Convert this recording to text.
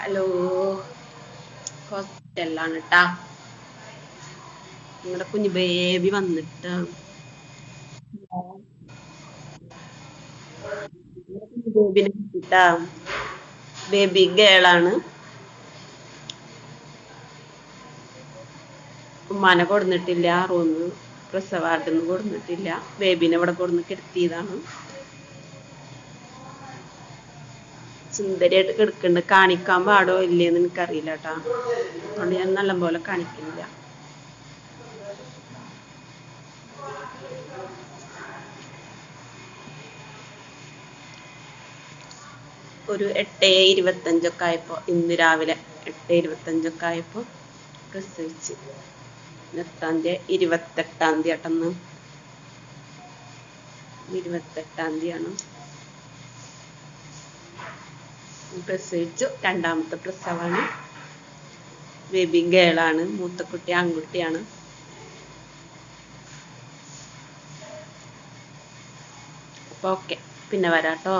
Hello, ഹോസ്പിറ്റലിലാണ് കേട്ടാ. നിങ്ങളുടെ കുഞ്ഞു ബേബി വന്നിട്ട് ബേബിനെ കിട്ടാ. ബേബി ഗേളാണ്. ഉമ്മാനെ കൊടുന്നിട്ടില്ല, റൂമിൽ പ്രസവാർഡിന്ന് കൊടുന്നിട്ടില്ല. ബേബിനെ ഇവിടെ കൊടുന്ന് കിടത്തിയതാണ്. സുന്ദരിയായിട്ട് കിടക്കുന്നുണ്ട്. കാണിക്കാൻ പാടോ ഇല്ലേന്ന് എനിക്കറിയില്ല കേട്ടാ. അതുകൊണ്ട് ഞാൻ നല്ലപോലെ കാണിക്കുന്നില്ല. ഒരു 8:25 ആയപ്പോ, ഇന്ന് രാവിലെ 8:25 ആയപ്പോ പ്രസവിച്ച്. എട്ടാം തീയതി 28 ആട്ടെന്ന് 28 പ്രസവിച്ചു. രണ്ടാമത്തെ പ്രസവാണ്. ബേബി ഗേളാണ്. മൂത്ത കുട്ടി ആൺകുട്ടിയാണ്. അപ്പൊ ഓക്കെ, പിന്നെ വരാട്ടോ.